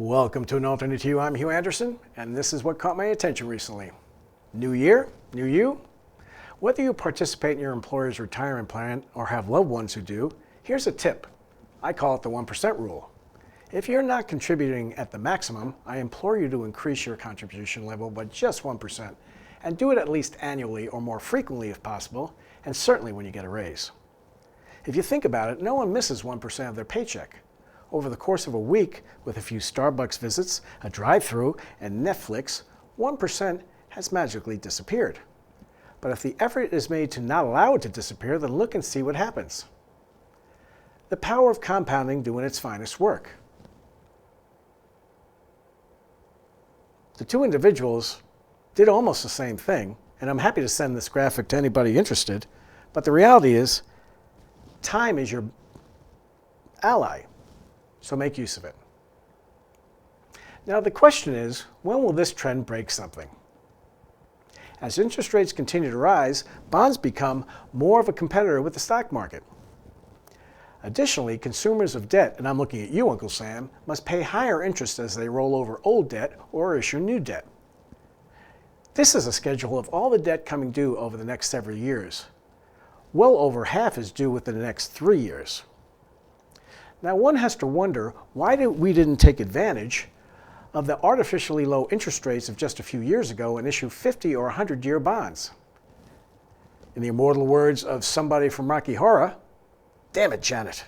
Welcome to An Alternate to You. I'm Hugh Anderson, and this is what caught my attention recently. New year, new you. Whether you participate in your employer's retirement plan or have loved ones who do, here's a tip. I call it the 1% rule. If you're not contributing at the maximum, I implore you to increase your contribution level by just 1%, and do it at least annually or more frequently if possible, and certainly when you get a raise. If you think about it, no one misses 1% of their paycheck. Over the course of a week, with a few Starbucks visits, a drive-thru, and Netflix, 1% has magically disappeared. But if the effort is made to not allow it to disappear, then look and see what happens. The power of compounding doing its finest work. The two individuals did almost the same thing, and I'm happy to send this graphic to anybody interested, but the reality is, time is your ally. So make use of it. Now the question is, when will this trend break something? As interest rates continue to rise, bonds become more of a competitor with the stock market. Additionally, consumers of debt, and I'm looking at you, Uncle Sam, must pay higher interest as they roll over old debt or issue new debt. This is a schedule of all the debt coming due over the next several years. Well over half is due within the next 3 years. Now one has to wonder why we didn't take advantage of the artificially low interest rates of just a few years ago and issue 50 or 100-year bonds. In the immortal words of somebody from Rocky Horror, damn it, Janet.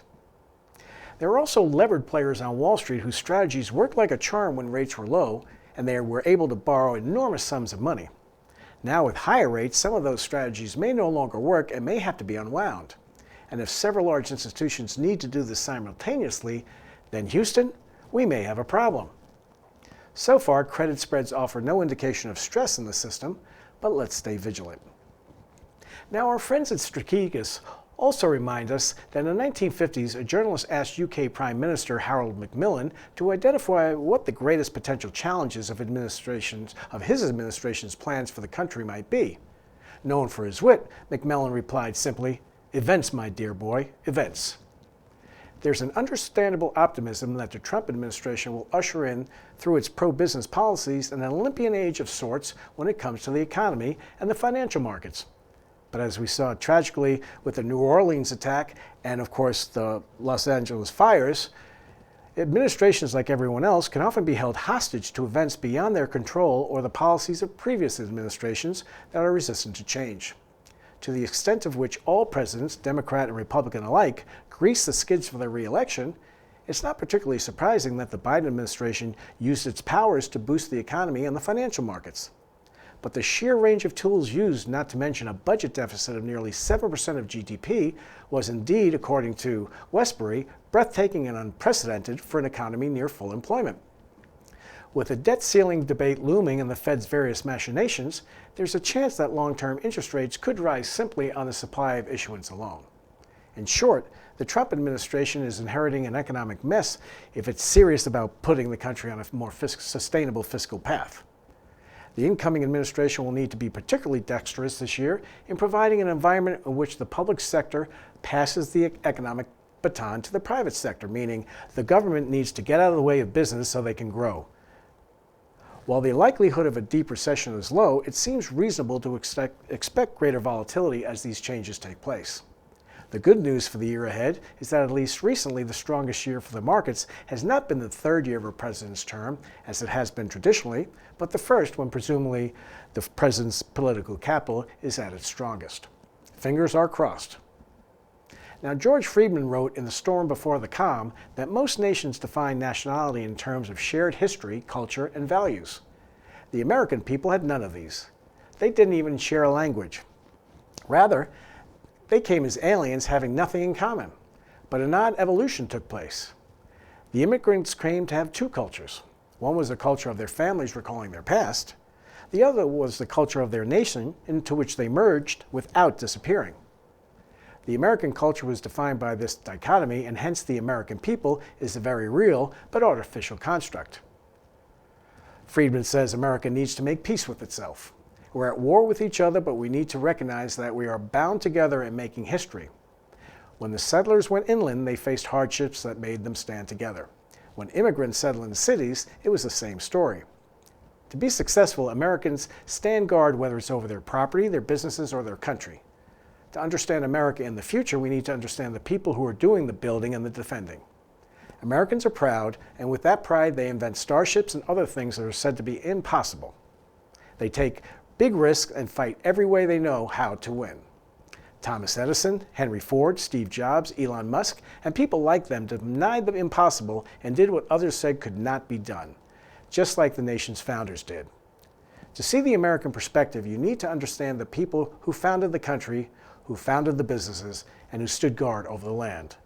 There were also levered players on Wall Street whose strategies worked like a charm when rates were low, and they were able to borrow enormous sums of money. Now with higher rates, some of those strategies may no longer work and may have to be unwound. And if several large institutions need to do this simultaneously, then Houston, we may have a problem. So far, credit spreads offer no indication of stress in the system, but let's stay vigilant. Now, our friends at Strategis also remind us that in the 1950s, a journalist asked UK Prime Minister Harold Macmillan to identify what the greatest potential challenges of his administration's plans for the country might be. Known for his wit, Macmillan replied simply, "Events, my dear boy, events." There's an understandable optimism that the Trump administration will usher in, through its pro-business policies, an Olympian age of sorts when it comes to the economy and the financial markets. But as we saw tragically with the New Orleans attack and, of course, the Los Angeles fires, administrations, like everyone else, can often be held hostage to events beyond their control or the policies of previous administrations that are resistant to change. To the extent of which all presidents, Democrat and Republican alike, grease the skids for their re-election, it's not particularly surprising that the Biden administration used its powers to boost the economy and the financial markets. But the sheer range of tools used, not to mention a budget deficit of nearly 7% of GDP, was indeed, according to Westbury, breathtaking and unprecedented for an economy near full employment. With the debt ceiling debate looming and the Fed's various machinations, there's a chance that long-term interest rates could rise simply on the supply of issuance alone. In short, the Trump administration is inheriting an economic mess if it's serious about putting the country on a more sustainable fiscal path. The incoming administration will need to be particularly dexterous this year in providing an environment in which the public sector passes the economic baton to the private sector, meaning the government needs to get out of the way of business so they can grow. While the likelihood of a deep recession is low, it seems reasonable to expect greater volatility as these changes take place. The good news for the year ahead is that at least recently the strongest year for the markets has not been the third year of a president's term, as it has been traditionally, but the first when presumably the president's political capital is at its strongest. Fingers are crossed. Now, George Friedman wrote in The Storm Before the Calm that most nations define nationality in terms of shared history, culture, and values. The American people had none of these. They didn't even share a language. Rather, they came as aliens having nothing in common. But an odd evolution took place. The immigrants claimed to have two cultures. One was the culture of their families recalling their past. The other was the culture of their nation into which they merged without disappearing. The American culture was defined by this dichotomy, and hence the American people is a very real but artificial construct. Friedman says America needs to make peace with itself. We're at war with each other, but we need to recognize that we are bound together in making history. When the settlers went inland, they faced hardships that made them stand together. When immigrants settled in cities, it was the same story. To be successful, Americans stand guard whether it's over their property, their businesses, or their country. To understand America in the future, we need to understand the people who are doing the building and the defending. Americans are proud, and with that pride, they invent starships and other things that are said to be impossible. They take big risks and fight every way they know how to win. Thomas Edison, Henry Ford, Steve Jobs, Elon Musk, and people like them denied the impossible and did what others said could not be done, just like the nation's founders did. To see the American perspective, you need to understand the people who founded the country, who founded the businesses, and who stood guard over the land.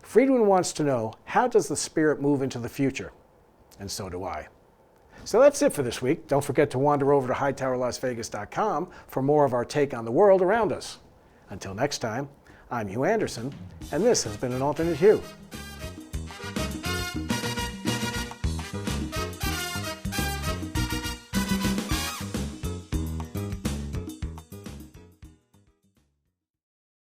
Friedman wants to know, how does the spirit move into the future? And so do I. So that's it for this week. Don't forget to wander over to hightowerlasvegas.com for more of our take on the world around us. Until next time, I'm Hugh Anderson, and this has been An Alternate Hugh.